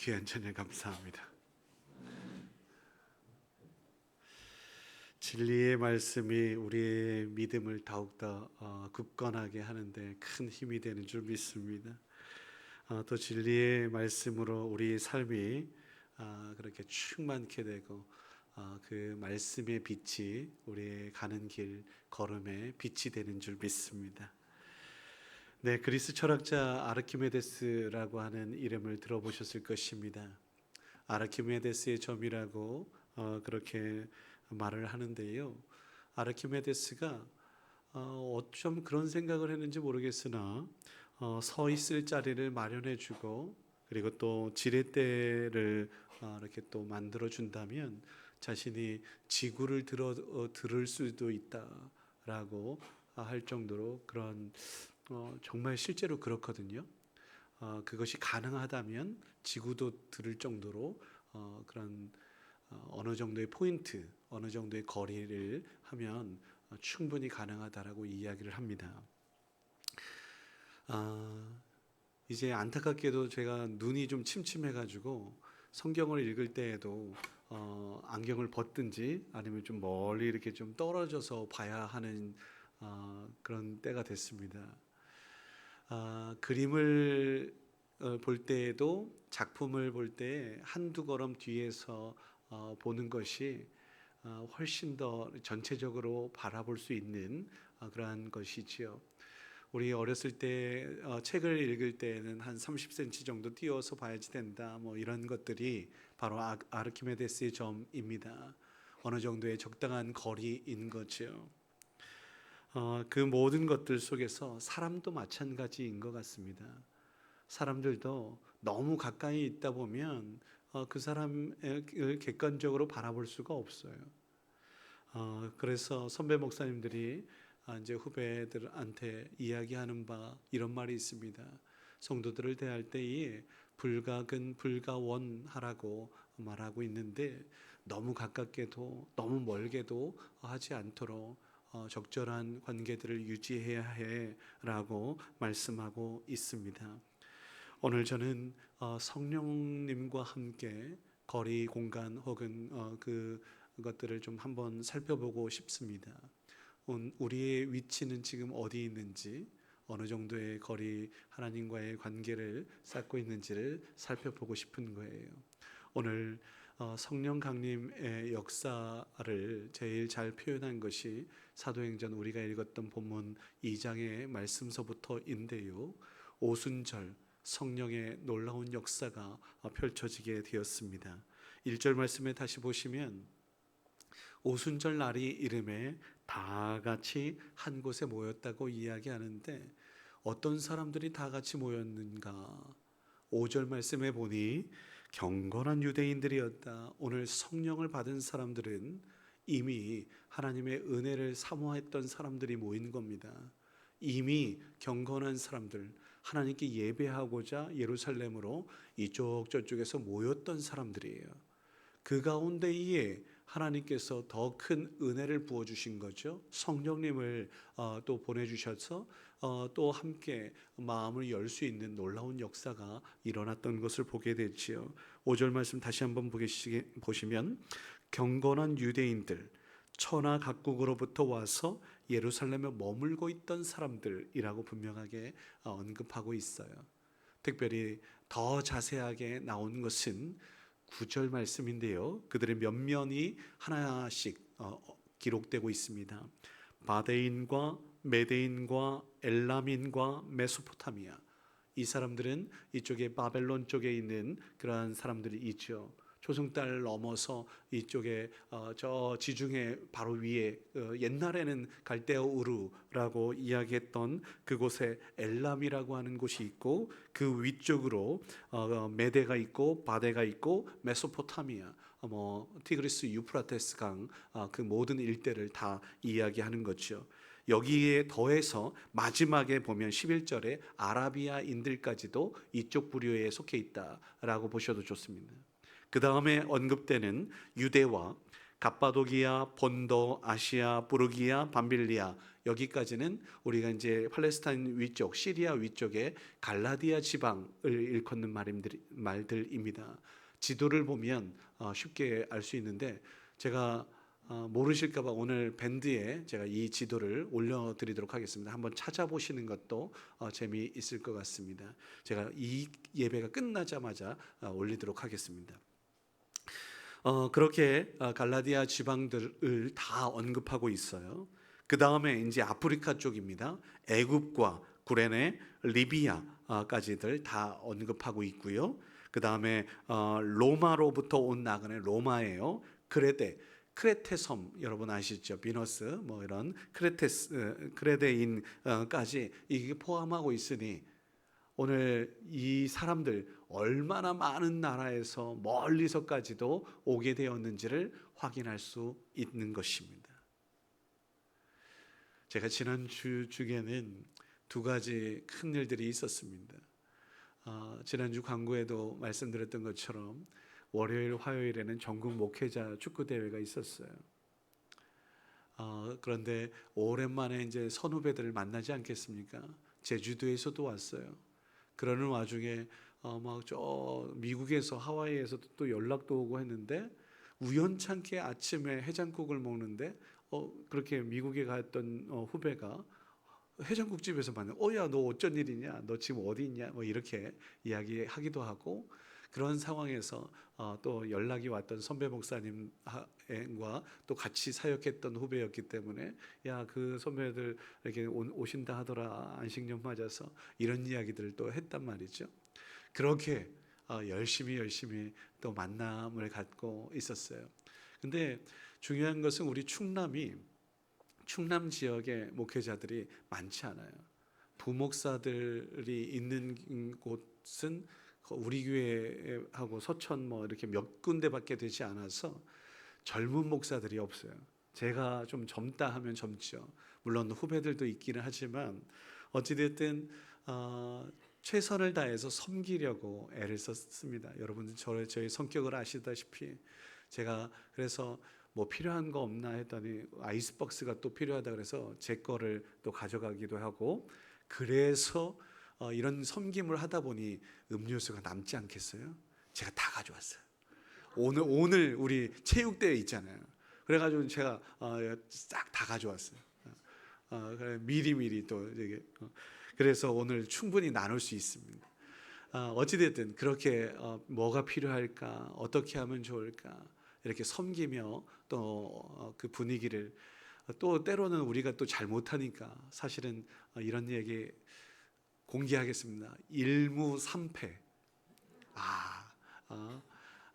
귀한 저녁 감사합니다. 진리의 말씀이 우리의 믿음을 더욱더 굳건하게 하는데 큰 힘이 되는 줄 믿습니다. 또 진리의 말씀으로 우리 삶이 그렇게 충만케 되고 그 말씀의 빛이 우리의 가는 길 걸음에 빛이 되는 줄 믿습니다. 네, 그리스 철학자 아르키메데스라고 하는 이름을 들어보셨을 것입니다. 아르키메데스의 점이라고 그렇게 말을 하는데요. 아르키메데스가 어쩜 그런 생각을 했는지 모르겠으나 서 있을 자리를 마련해 주고 그리고 또 지렛대를 이렇게 또 만들어 준다면 자신이 지구를 들을 수도 있다라고 할 정도로 그런 정말 실제로 그렇거든요. 그것이 가능하다면 지구도 들을 정도로 그런 어느 정도의 포인트, 어느 정도의 거리를 하면 충분히 가능하다라고 이야기를 합니다. 이제 안타깝게도 제가 눈이 좀 침침해가지고 성경을 읽을 때에도 안경을 벗든지 아니면 좀 멀리 이렇게 좀 떨어져서 봐야 하는 그런 때가 됐습니다. 그림을 볼 때에도 작품을 볼 때 한두 걸음 뒤에서 보는 것이 훨씬 더 전체적으로 바라볼 수 있는 그러한 것이지요. 우리 어렸을 때 책을 읽을 때는 한 30cm 정도 띄워서 봐야지 된다. 뭐 이런 것들이 바로 아르키메데스의 점입니다. 어느 정도의 적당한 거리인 거죠. 그 모든 것들 속에서 사람도 마찬가지인 것 같습니다. 사람들도 너무 가까이 있다 보면 그 사람을 객관적으로 바라볼 수가 없어요. 그래서 선배 목사님들이 이제 후배들한테 이야기하는 바 이런 말이 있습니다. 성도들을 대할 때에 불가근 불가원하라고 말하고 있는데 너무 가깝게도 너무 멀게도 하지 않도록 적절한 관계들을 유지해야 해라고 말씀하고 있습니다. 오늘 저는 성령님과 함께 거리 공간 혹은 그것들을 좀 한번 살펴보고 싶습니다. 우리의 위치는 지금 어디 있는지, 어느 정도의 거리 하나님과의 관계를 쌓고 있는지를 살펴보고 싶은 거예요. 오늘 성령 강림의 역사를 제일 잘 표현한 것이 사도행전 우리가 읽었던 본문 2장의 말씀서부터인데요. 오순절 성령의 놀라운 역사가 펼쳐지게 되었습니다. 1절 말씀에 다시 보시면 오순절 날이 이름에 다 같이 한 곳에 모였다고 이야기하는데 어떤 사람들이 다 같이 모였는가? 5절 말씀에 보니 경건한 유대인들이었다. 오늘 성령을 받은 사람들은 이미 하나님의 은혜를 사모했던 사람들이 모인 겁니다. 이미 경건한 사람들, 하나님께 예배하고자 예루살렘으로 이쪽 저쪽에서 모였던 사람들이에요. 그 가운데에 하나님께서 더 큰 은혜를 부어주신 거죠. 성령님을 또 보내주셔서 또 함께 마음을 열 수 있는 놀라운 역사가 일어났던 것을 보게 되지요. 5절 말씀 다시 한번 보시면 경건한 유대인들, 천하 각국으로부터 와서 예루살렘에 머물고 있던 사람들이라고 분명하게 언급하고 있어요. 특별히 더 자세하게 나온 것은 9절 말씀인데요. 그들의 면면이 하나씩 기록되고 있습니다. 바데인과 메데인과 엘람인과 메소포타미아, 이 사람들은 이쪽에 바벨론 쪽에 있는 그러한 사람들이 있죠. 조승달을 넘어서 이쪽에 저 지중해 바로 위에 옛날에는 갈대아 우르라고 이야기했던 그곳에 엘람이라고 하는 곳이 있고 그 위쪽으로 메데가 있고 바데가 있고 메소포타미아, 티그리스 유프라테스 강 그 모든 일대를 다 이야기하는 거죠. 여기에 더해서 마지막에 보면 11절에 아라비아인들까지도 이쪽 부류에 속해 있다라고 보셔도 좋습니다. 그 다음에 언급되는 유대와 갑바도기아, 본도, 아시아, 부르기아, 밤빌리아, 여기까지는 우리가 이제 팔레스타인 위쪽, 시리아 위쪽에 갈라디아 지방을 일컫는 말들입니다. 지도를 보면 쉽게 알 수 있는데, 제가 모르실까봐 오늘 밴드에 제가 이 지도를 올려드리도록 하겠습니다. 한번 찾아보시는 것도 재미있을 것 같습니다. 제가 이 예배가 끝나자마자 올리도록 하겠습니다. 그렇게 갈라디아 지방들을 다 언급하고 있어요. 그 다음에 이제 아프리카 쪽입니다. 애굽과 구레네, 리비아까지들 다 언급하고 있고요. 그 다음에 로마로부터 온 나그네, 로마예요. 크레테 섬 여러분 아시죠? 비너스 뭐 이런 크레데인까지 이게 포함하고 있으니, 오늘 이 사람들 얼마나 많은 나라에서 멀리서까지도 오게 되었는지를 확인할 수 있는 것입니다. 제가 지난주 중에는 두 가지 큰 일들이 있었습니다. 지난주 광고에도 말씀드렸던 것처럼 월요일, 화요일에는 전국 목회자 축구 대회가 있었어요. 그런데 오랜만에 이제 선후배들을 만나지 않겠습니까? 제주도에서도 왔어요. 그러는 와중에 막 저 미국에서, 하와이에서도 또 연락도 오고 했는데, 우연찮게 아침에 해장국을 먹는데 그렇게 미국에 갔던 후배가 해장국집에서 만나, 야, 너 어쩐 일이냐, 너 지금 어디 있냐, 뭐 이렇게 이야기하기도 하고, 그런 상황에서 또 연락이 왔던 선배 목사님과 또 같이 사역했던 후배였기 때문에, 야, 그 선배들 이렇게 오신다 하더라, 안식년 맞아서, 이런 이야기들을 또 했단 말이죠. 그렇게 열심히 또 만남을 갖고 있었어요. 근데 중요한 것은 우리 충남 지역의 목회자들이 많지 않아요. 부목사들이 있는 곳은 우리 교회하고 서천 뭐 이렇게 몇 군데밖에 되지 않아서 젊은 목사들이 없어요. 제가 좀 젊다 하면 젊죠. 물론 후배들도 있기는 하지만 어찌됐든 최선을 다해서 섬기려고 애를 썼습니다. 여러분들 저의 성격을 아시다시피, 제가 그래서 뭐 필요한 거 없나 했더니 아이스박스가 또 필요하다 그래서 제 거를 또 가져가기도 하고, 그래서 이런 섬김을 하다 보니 음료수가 남지 않겠어요? 제가 다 가져왔어요. 오늘 우리 체육대회 있잖아요. 그래가지고 제가 싹 다 가져왔어요. 미리 또 이게 그래서 오늘 충분히 나눌 수 있습니다. 어찌됐든 그렇게 뭐가 필요할까, 어떻게 하면 좋을까, 이렇게 섬기며 또 그 분위기를, 또 때로는 우리가 또 잘못하니까 사실은 이런 얘기 공개하겠습니다. 1무3패.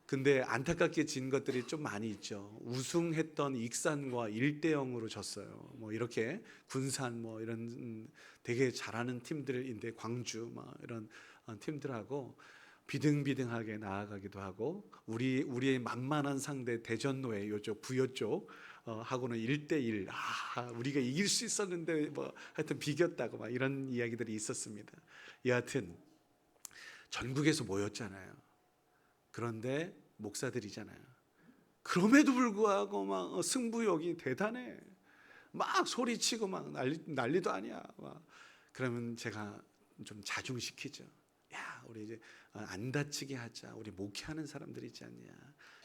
근데 안타깝게 진 것들이 좀 많이 있죠. 우승했던 익산과 1대0으로 졌어요. 뭐 이렇게 군산 뭐 이런 되게 잘하는 팀들인데, 광주 막 이런 팀들하고 비등비등하게 나아가기도 하고, 우리의 만만한 상대 대전노예 요쪽 부여 쪽 하고는 1대1, 우리가 이길 수 있었는데 뭐 하여튼 비겼다고 막 이런 이야기들이 있었습니다. 여하튼 전국에서 모였잖아요. 그런데 목사들이잖아요. 그럼에도 불구하고 막 승부욕이 대단해. 막 소리치고 막 난리도 아니야. 그러면 제가 좀 자중시키죠. 야, 우리 이제 안 다치게 하자. 우리 목회하는 사람들 있지 않냐.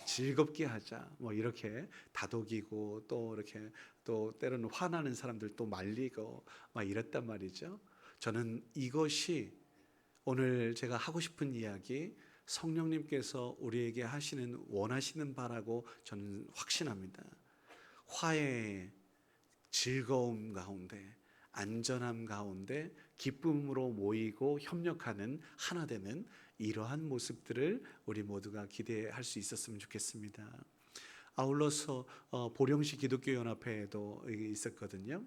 즐겁게 하자. 뭐 이렇게 다독이고, 또 이렇게 또 때로는 화나는 사람들 또 말리고 막 이랬단 말이죠. 저는 이것이 오늘 제가 하고 싶은 이야기, 성령님께서 우리에게 원하시는 바라고 저는 확신합니다. 화해, 즐거움 가운데, 안전함 가운데 기쁨으로 모이고 협력하는, 하나 되는 이러한 모습들을 우리 모두가 기대할 수 있었으면 좋겠습니다. 아울러서 보령시 기독교연합회에도 있었거든요.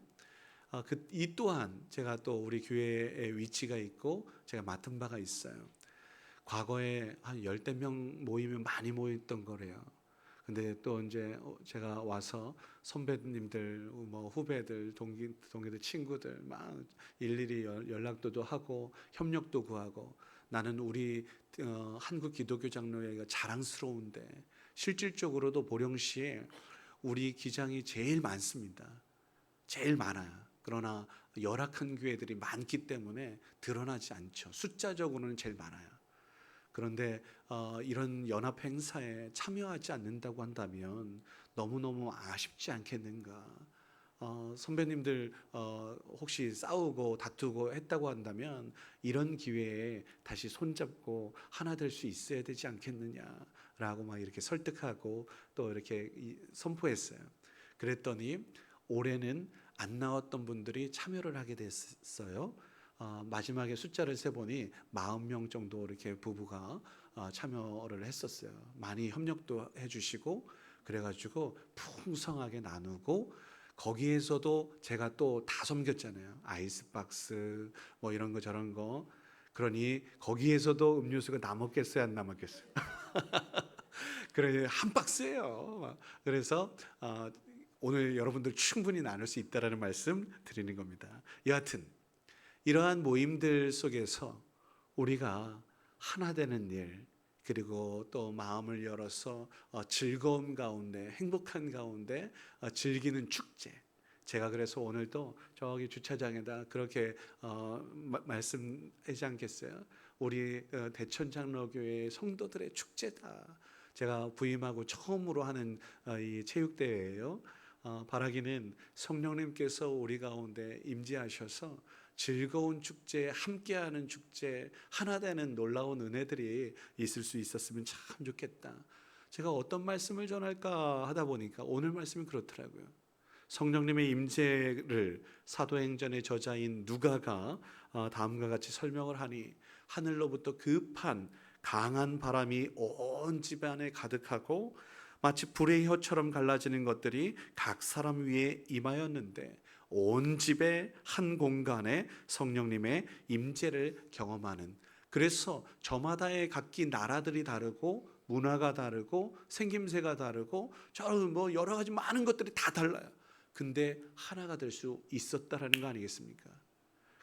이 또한 제가 또 우리 교회에 위치가 있고 제가 맡은 바가 있어요. 과거에 한 10명 모이면 많이 모였던 거래요. 근데 또 이제 제가 와서 선배님들, 뭐 후배들, 동기들, 친구들 막 일일이 연락도 하고 협력도 구하고, 나는 우리 한국 기독교 장로회가 자랑스러운데, 실질적으로도 보령시에 우리 기장이 제일 많습니다. 제일 많아요. 그러나 열악한 교회들이 많기 때문에 드러나지 않죠. 숫자적으로는 제일 많아요. 그런데 이런 연합 행사에 참여하지 않는다고 한다면 너무너무 아쉽지 않겠는가. 선배님들 혹시 싸우고 다투고 했다고 한다면 이런 기회에 다시 손잡고 하나 될 수 있어야 되지 않겠느냐라고 막 이렇게 설득하고 또 이렇게 선포했어요. 그랬더니 올해는 안 나왔던 분들이 참여를 하게 됐어요. 마지막에 숫자를 세보니 40명 정도 이렇게 부부가 참여를 했었어요. 많이 협력도 해주시고 그래가지고 풍성하게 나누고, 거기에서도 제가 또 다 섬겼잖아요. 아이스박스 뭐 이런 거 저런 거. 그러니 거기에서도 음료수가 남았겠어요, 안 남았겠어요? 그래 한 박스예요. 그래서 오늘 여러분들 충분히 나눌 수 있다라는 말씀 드리는 겁니다. 여하튼 이러한 모임들 속에서 우리가 하나 되는 일, 그리고 또 마음을 열어서 즐거움 가운데, 행복한 가운데 즐기는 축제. 제가 그래서 오늘도 저기 주차장에다 그렇게 말씀하지 않겠어요? 우리 대천장로교회 성도들의 축제다. 제가 부임하고 처음으로 하는 이 체육대회예요. 바라기는 성령님께서 우리 가운데 임재하셔서 즐거운 축제, 함께하는 축제, 하나 되는 놀라운 은혜들이 있을 수 있었으면 참 좋겠다. 제가 어떤 말씀을 전할까 하다 보니까 오늘 말씀이 그렇더라고요. 성령님의 임재를 사도행전의 저자인 누가가 다음과 같이 설명을 하니, 하늘로부터 급한 강한 바람이 온 집안에 가득하고 마치 불의 혀처럼 갈라지는 것들이 각 사람 위에 임하였는데, 온 집의 한 공간에 성령님의 임재를 경험하는, 그래서 저마다의 각기 나라들이 다르고 문화가 다르고 생김새가 다르고 뭐 여러 가지 많은 것들이 다 달라요. 근데 하나가 될 수 있었다라는 거 아니겠습니까?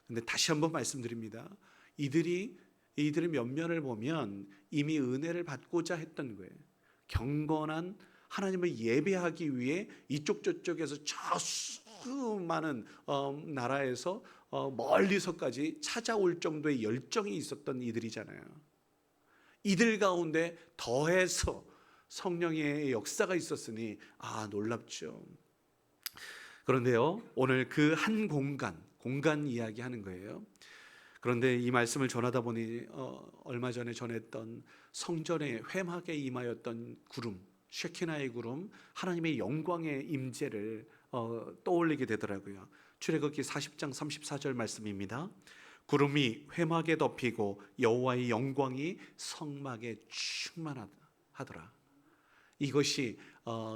근데 다시 한번 말씀드립니다. 이들의 면면을 보면 이미 은혜를 받고자 했던 거예요. 경건한 하나님을 예배하기 위해 이쪽 저쪽에서 저 수많은 나라에서 멀리서까지 찾아올 정도의 열정이 있었던 이들이잖아요. 이들 가운데 더해서 성령의 역사가 있었으니 놀랍죠. 그런데요, 오늘 그 한 공간 이야기하는 거예요. 그런데 이 말씀을 전하다 보니 얼마 전에 전했던 성전에 회막에 임하였던 구름, 쉐키나의 구름, 하나님의 영광의 임재를 떠올리게 되더라고요. 출애굽기 40장 34절 말씀입니다. 구름이 회막에 덮이고 여호와의 영광이 성막에 충만하더라. 이것이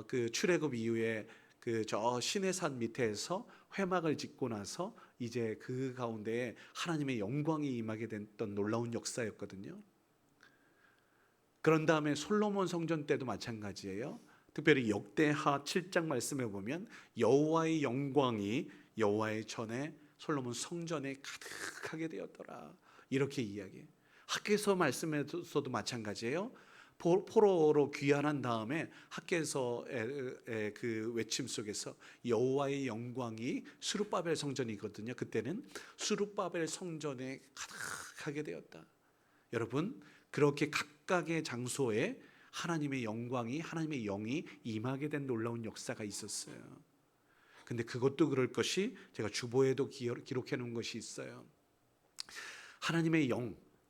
그 출애굽 이후에 그 저 시내산 밑에서 회막을 짓고 나서 이제 그 가운데에 하나님의 영광이 임하게 됐던 놀라운 역사였거든요. 그런 다음에 솔로몬 성전 때도 마찬가지예요. 특별히 역대하 7장 말씀에 보면 여호와의 영광이 여호와의 전에 솔로몬 성전에 가득하게 되었더라, 이렇게 이야기해요. 학개서 말씀에서도 마찬가지예요. 포로로 귀환한 다음에 학개서의 그 외침 속에서 여호와의 영광이 스룹바벨 성전이거든요. 그때는 스룹바벨 성전에 가득하게 되었다. 여러분, 그렇게 각각의 장소에 하나님의 영광이, 하나님의 영이 임하게 된 놀라운 역사가 있었어요. 근데 그것도 그럴 것이 제가 주보에도 기록해 놓은 것이 있어요. 하나님의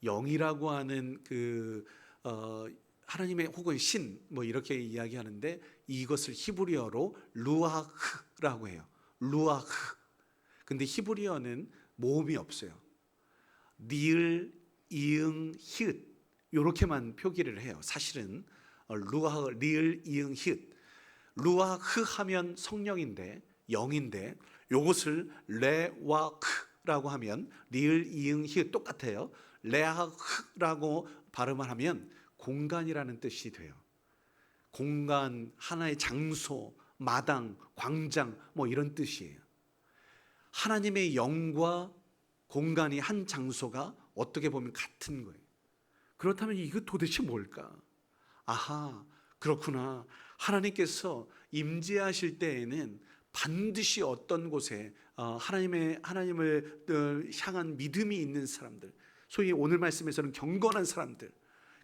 영이라고 하는 그 하나님의 혹은 신 뭐 이렇게 이야기하는데, 이것을 히브리어로 루아흐라고 해요. 루아흐. 근데 히브리어는 모음이 없어요. 니을, 이응, 히읗 이렇게만 표기를 해요. 사실은 루아흐, 니을, 이응, 히읗. 루아흐 하면 성령인데, 영인데, 요것을 레와흐라고 하면 리을, 이응, 히읗 똑같아요. 레아흐라고 발음을 하면 공간이라는 뜻이 돼요. 공간, 하나의 장소, 마당, 광장 뭐 이런 뜻이에요. 하나님의 영과 공간이 한 장소가 어떻게 보면 같은 거예요. 그렇다면 이거 도대체 뭘까? 아하, 그렇구나. 하나님께서 임재하실 때에는 반드시 어떤 곳에 하나님을 향한 믿음이 있는 사람들, 소위 오늘 말씀에서는 경건한 사람들,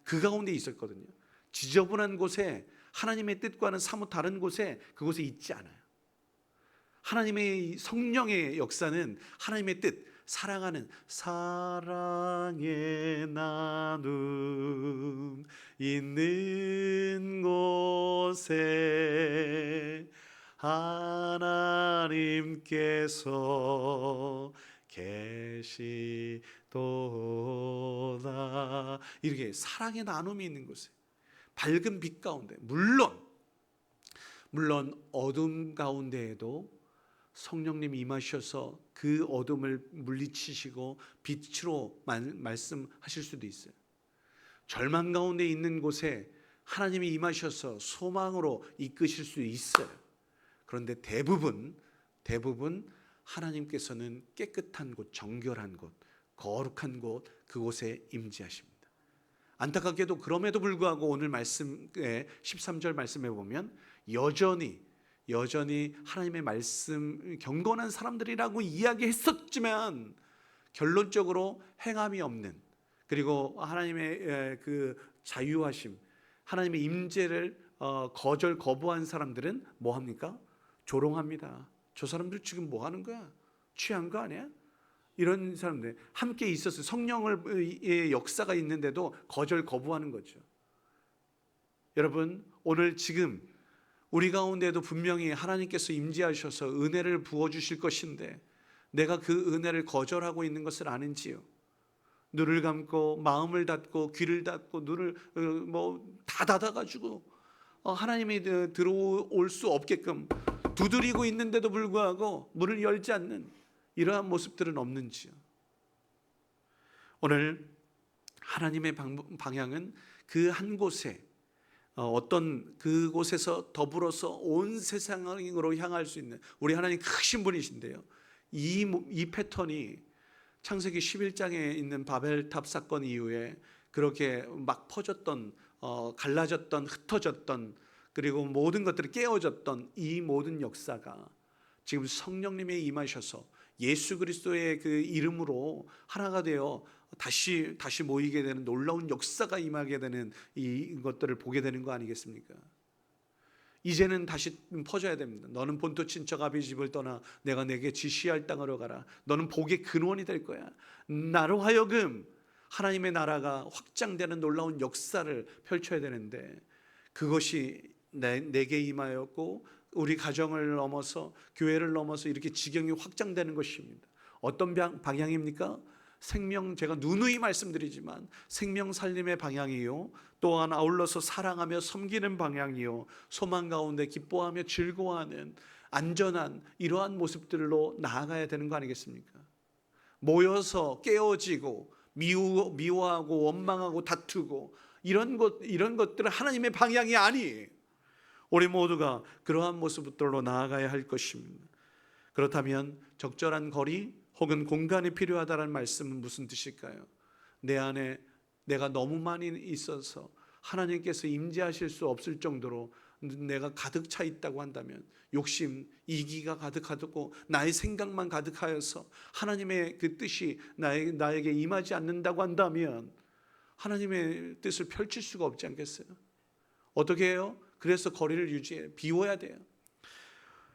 그 가운데 있었거든요. 지저분한 곳에, 하나님의 뜻과는 사뭇 다른 곳에, 그곳에 있지 않아요. 하나님의 성령의 역사는 하나님의 뜻, 사랑하는 사랑의 나눔 있는 곳에 하나님께서 계시도다. 이렇게 사랑의 나눔이 있는 곳에, 밝은 빛 가운데, 물론 어둠 가운데에도 성령님이 임하셔서 그 어둠을 물리치시고 빛으로 말씀하실 수도 있어요. 절망 가운데 있는 곳에 하나님이 임하셔서 소망으로 이끄실 수 있어요. 그런데 대부분 하나님께서는 깨끗한 곳, 정결한 곳, 거룩한 곳, 그곳에 임재하십니다. 안타깝게도 그럼에도 불구하고 오늘 말씀의 13절 말씀에 보면 여전히 하나님의 말씀 경건한 사람들이라고 이야기했었지만 결론적으로 행함이 없는, 그리고 하나님의 그 자유하심, 하나님의 임재를 거부한 사람들은 뭐 합니까? 조롱합니다. 저 사람들 지금 뭐 하는 거야? 취한 거 아니야? 이런 사람들, 함께 있어서 성령의 역사가 있는데도 거부하는 거죠. 여러분, 오늘 지금 우리 가운데도 분명히 하나님께서 임재하셔서 은혜를 부어주실 것인데 내가 그 은혜를 거절하고 있는 것을 아는지요? 눈을 감고 마음을 닫고 귀를 닫고 눈을 다 닫아가지고 하나님이 들어올 수 없게끔 두드리고 있는데도 불구하고 문을 열지 않는 이러한 모습들은 없는지요? 오늘 하나님의 방향은 그 한 곳에, 어떤 그곳에서 더불어서 온 세상으로 향할 수 있는, 우리 하나님 크신 분이신데요, 이 패턴이 창세기 11장에 있는 바벨탑 사건 이후에 그렇게 막 퍼졌던, 갈라졌던, 흩어졌던, 그리고 모든 것들이 깨어졌던 이 모든 역사가 지금 성령님이 임하셔서 예수 그리스도의 그 이름으로 하나가 되어 다시 모이게 되는 놀라운 역사가 임하게 되는 이것들을 보게 되는 거 아니겠습니까? 이제는 다시 퍼져야 됩니다. 너는 본토 친척 아비 집을 떠나 내가 내게 지시할 땅으로 가라. 너는 복의 근원이 될 거야. 나로 하여금 하나님의 나라가 확장되는 놀라운 역사를 펼쳐야 되는데 그것이 내게 임하였고 우리 가정을 넘어서 교회를 넘어서 이렇게 지경이 확장되는 것입니다. 어떤 방향입니까? 제가 누누이 말씀드리지만 생명 살림의 방향이요, 또한 아울러서 사랑하며 섬기는 방향이요, 소망 가운데 기뻐하며 즐거워하는 안전한 이러한 모습들로 나아가야 되는 거 아니겠습니까? 모여서 깨어지고 미워하고 원망하고 다투고 이런 것들은 하나님의 방향이 아니에요. 우리 모두가 그러한 모습들로 나아가야 할 것입니다. 그렇다면 적절한 거리 혹은 공간이 필요하다는 말씀은 무슨 뜻일까요? 내 안에 내가 너무 많이 있어서 하나님께서 임재하실 수 없을 정도로 내가 가득 차 있다고 한다면, 욕심, 이기가 가득하고 나의 생각만 가득하여서 하나님의 그 뜻이 나에게 임하지 않는다고 한다면 하나님의 뜻을 펼칠 수가 없지 않겠어요? 어떻게 해요? 그래서 거리를 유지해 비워야 돼요.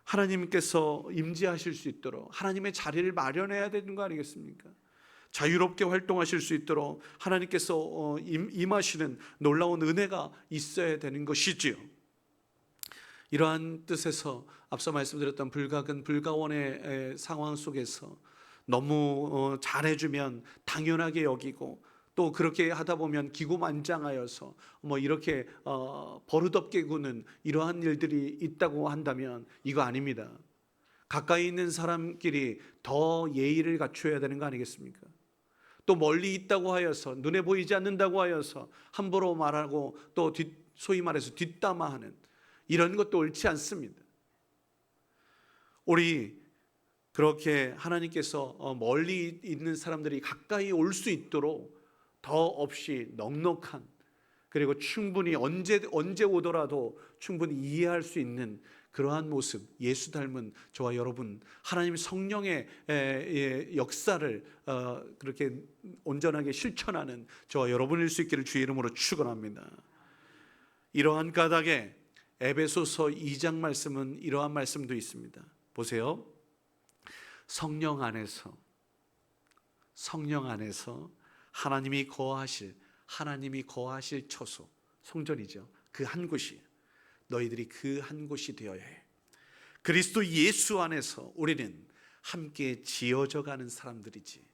하나님께서 임재하실 수 있도록 하나님의 자리를 마련해야 되는 거 아니겠습니까? 자유롭게 활동하실 수 있도록 하나님께서 임하시는 놀라운 은혜가 있어야 되는 것이지요. 이러한 뜻에서 앞서 말씀드렸던 불가근 불가원의 상황 속에서 너무 잘해주면 당연하게 여기고 또 그렇게 하다 보면 기고만장하여서 이렇게 버릇없게 구는 이러한 일들이 있다고 한다면 이거 아닙니다. 가까이 있는 사람끼리 더 예의를 갖춰야 되는 거 아니겠습니까? 또 멀리 있다고 하여서 눈에 보이지 않는다고 하여서 함부로 말하고 또 소위 말해서 뒷담화하는 이런 것도 옳지 않습니다. 우리 그렇게 하나님께서 멀리 있는 사람들이 가까이 올 수 있도록 더 없이 넉넉한, 그리고 충분히 언제 오더라도 충분히 이해할 수 있는 그러한 모습, 예수 닮은 저와 여러분, 하나님 성령의 역사를 그렇게 온전하게 실천하는 저와 여러분일 수 있기를 주의 이름으로 축원합니다. 이러한 까닭에 에베소서 2장 말씀은 이러한 말씀도 있습니다. 보세요. 성령 안에서 하나님이 거하실 처소, 성전이죠. 그 한 곳이, 너희들이 그 한 곳이 되어야 해. 그리스도 예수 안에서 우리는 함께 지어져 가는 사람들이지,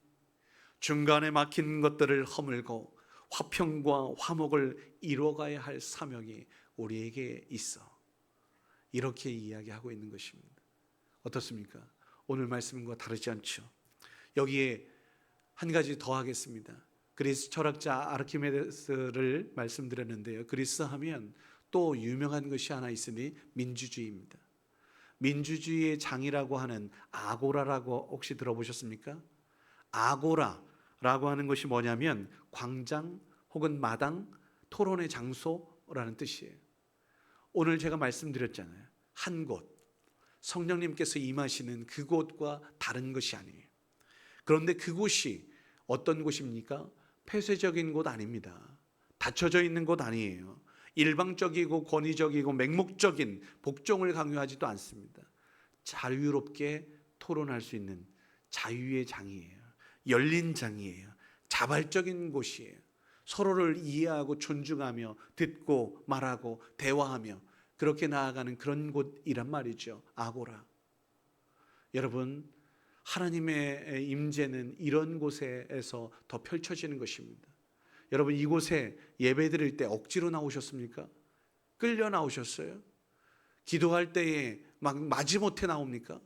중간에 막힌 것들을 허물고 화평과 화목을 이루어가야 할 사명이 우리에게 있어. 이렇게 이야기하고 있는 것입니다. 어떻습니까? 오늘 말씀과 다르지 않죠. 여기에 한 가지 더 하겠습니다. 그리스 철학자 아르키메데스를 말씀드렸는데요. 그리스 하면 또 유명한 것이 하나 있으니 민주주의입니다. 민주주의의 장이라고 하는 아고라라고 혹시 들어보셨습니까? 아고라라고 하는 것이 뭐냐면 광장 혹은 마당, 토론의 장소라는 뜻이에요. 오늘 제가 말씀드렸잖아요. 한 곳, 성령님께서 임하시는 그곳과 다른 것이 아니에요. 그런데 그곳이 어떤 곳입니까? 폐쇄적인 곳 아닙니다. 닫혀져 있는 곳 아니에요. 일방적이고 권위적이고 맹목적인 복종을 강요하지도 않습니다. 자유롭게 토론할 수 있는 자유의 장이에요. 열린 장이에요. 자발적인 곳이에요. 서로를 이해하고 존중하며 듣고 말하고 대화하며 그렇게 나아가는 그런 곳이란 말이죠. 아고라. 여러분, 하나님의 임재는 이런 곳에서 더 펼쳐지는 것입니다. 여러분, 이곳에 예배 드릴 때 억지로 나오셨습니까? 끌려 나오셨어요? 기도할 때에 막 마지못해 나옵니까?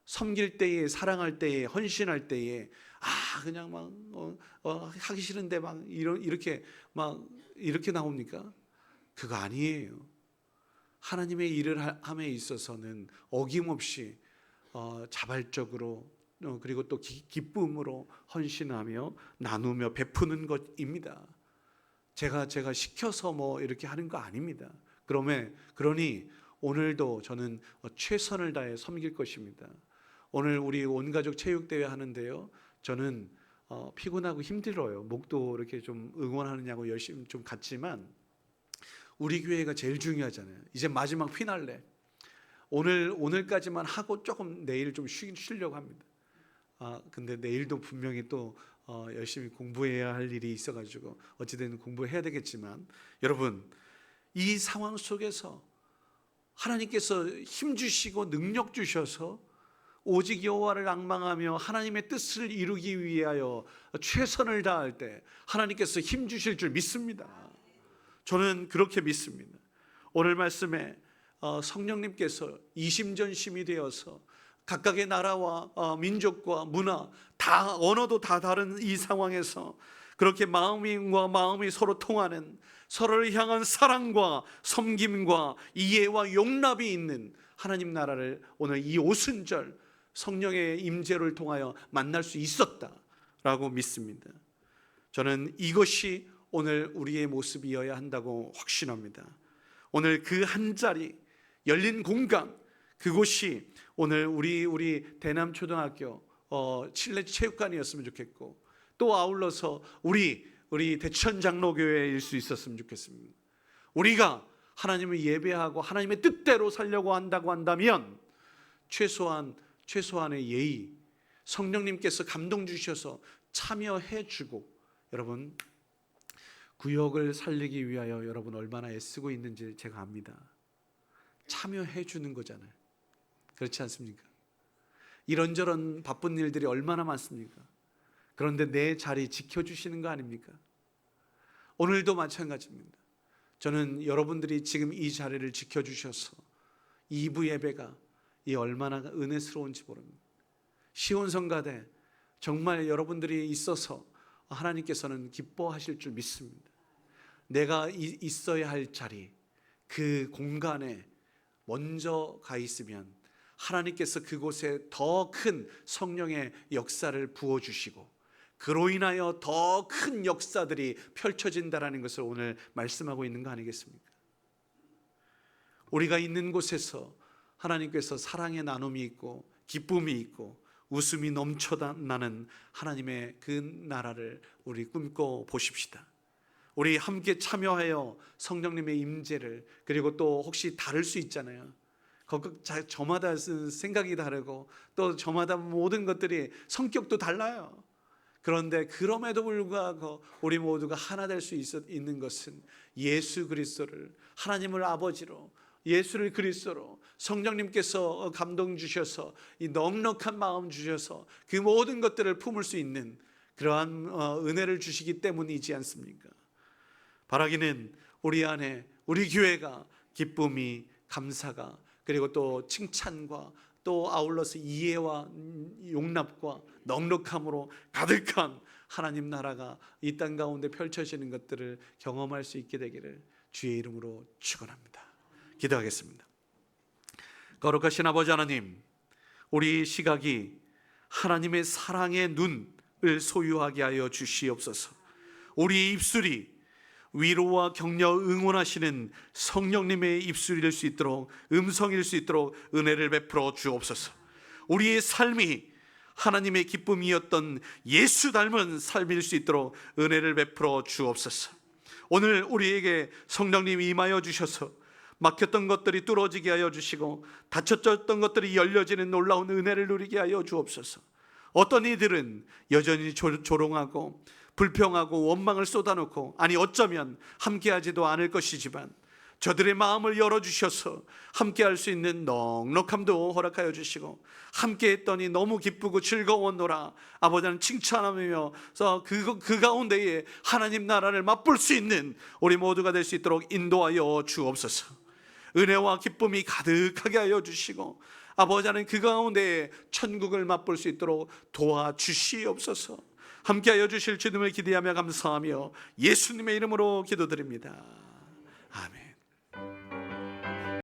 섬길 때에, 사랑할 때에, 헌신할 때에 그냥 막 하기 싫은데 막 이렇게 나옵니까? 그거 아니에요. 하나님의 일을 함에 있어서는 어김없이 자발적으로 그리고 또 기쁨으로 헌신하며 나누며 베푸는 것입니다. 제가 시켜서 이렇게 하는 거 아닙니다. 그러니 오늘도 저는 최선을 다해 섬길 것입니다. 오늘 우리 온 가족 체육대회 하는데요, 저는 피곤하고 힘들어요. 목도 이렇게 좀 응원하느냐고 열심히 좀 갔지만 우리 교회가 제일 중요하잖아요. 이제 마지막 피날레. 오늘까지만 하고 조금 내일 좀 쉬려고 합니다. 근데 내일도 분명히 또 열심히 공부해야 할 일이 있어가지고 어찌든 공부해야 되겠지만, 여러분, 이 상황 속에서 하나님께서 힘 주시고 능력 주셔서 오직 여호와를 앙망하며 하나님의 뜻을 이루기 위하여 최선을 다할 때 하나님께서 힘 주실 줄 믿습니다. 저는 그렇게 믿습니다. 오늘 말씀에 성령님께서 이심전심이 되어서 각각의 나라와 민족과 문화, 다 언어도 다 다른 이 상황에서 그렇게 마음이 서로 통하는, 서로를 향한 사랑과 섬김과 이해와 용납이 있는 하나님 나라를 오늘 이 오순절 성령의 임재를 통하여 만날 수 있었다라고 믿습니다. 저는 이것이 오늘 우리의 모습이어야 한다고 확신합니다. 오늘 그 한 자리, 열린 공간, 그곳이 오늘 우리 대남초등학교 실내 체육관이었으면 좋겠고, 또 아울러서 우리 대천장로교회일 수 있었으면 좋겠습니다. 우리가 하나님을 예배하고 하나님의 뜻대로 살려고 한다면 최소한의 예의, 성령님께서 감동 주셔서 참여해 주고, 여러분, 구역을 살리기 위하여 여러분 얼마나 애쓰고 있는지 제가 압니다. 참여해 주는 거잖아요. 그렇지 않습니까? 이런저런 바쁜 일들이 얼마나 많습니까? 그런데 내 자리 지켜주시는 거 아닙니까? 오늘도 마찬가지입니다. 저는 여러분들이 지금 이 자리를 지켜주셔서 2부 예배가 얼마나 은혜스러운지 모릅니다. 시온성가대 정말 여러분들이 있어서 하나님께서는 기뻐하실 줄 믿습니다. 내가 있어야 할 자리, 그 공간에 먼저 가 있으면 하나님께서 그곳에 더 큰 성령의 역사를 부어주시고 그로 인하여 더 큰 역사들이 펼쳐진다라는 것을 오늘 말씀하고 있는 거 아니겠습니까? 우리가 있는 곳에서 하나님께서 사랑의 나눔이 있고 기쁨이 있고 웃음이 넘쳐나는 하나님의 그 나라를 우리 꿈꿔 보십시다. 우리 함께 참여하여 성령님의 임재를, 그리고 또 혹시 다를 수 있잖아요. 저마다 생각이 다르고 또 저마다 모든 것들이 성격도 달라요. 그런데 그럼에도 불구하고 우리 모두가 하나 될 수 있는 것은 예수 그리스도를, 하나님을 아버지로, 예수를 그리스도로, 성령님께서 감동 주셔서 이 넉넉한 마음 주셔서 그 모든 것들을 품을 수 있는 그러한 은혜를 주시기 때문이지 않습니까? 바라기는 우리 안에, 우리 교회가 기쁨이, 감사가, 그리고 또 칭찬과 또 아울러서 이해와 용납과 넉넉함으로 가득한 하나님 나라가 이 땅 가운데 펼쳐지는 것들을 경험할 수 있게 되기를 주의 이름으로 축원합니다. 기도하겠습니다. 거룩하신 아버지 하나님, 우리 시각이 하나님의 사랑의 눈을 소유하게 하여 주시옵소서. 우리 입술이 위로와 격려, 응원하시는 성령님의 입술일 수 있도록, 음성일 수 있도록 은혜를 베풀어 주옵소서. 우리의 삶이 하나님의 기쁨이었던 예수 닮은 삶일 수 있도록 은혜를 베풀어 주옵소서. 오늘 우리에게 성령님이 임하여 주셔서 막혔던 것들이 뚫어지게 하여 주시고 닫혔던 것들이 열려지는 놀라운 은혜를 누리게 하여 주옵소서. 어떤 이들은 여전히 조롱하고 불평하고 원망을 쏟아놓고, 아니 어쩌면 함께하지도 않을 것이지만 저들의 마음을 열어주셔서 함께할 수 있는 넉넉함도 허락하여 주시고, 함께했더니 너무 기쁘고 즐거웠노라 아버지는 칭찬하며 그 가운데에 하나님 나라를 맛볼 수 있는 우리 모두가 될 수 있도록 인도하여 주옵소서. 은혜와 기쁨이 가득하게 하여 주시고 아버지는 그 가운데에 천국을 맛볼 수 있도록 도와주시옵소서. 함께하여 주실 주님을 기대하며 감사하며 예수님의 이름으로 기도드립니다.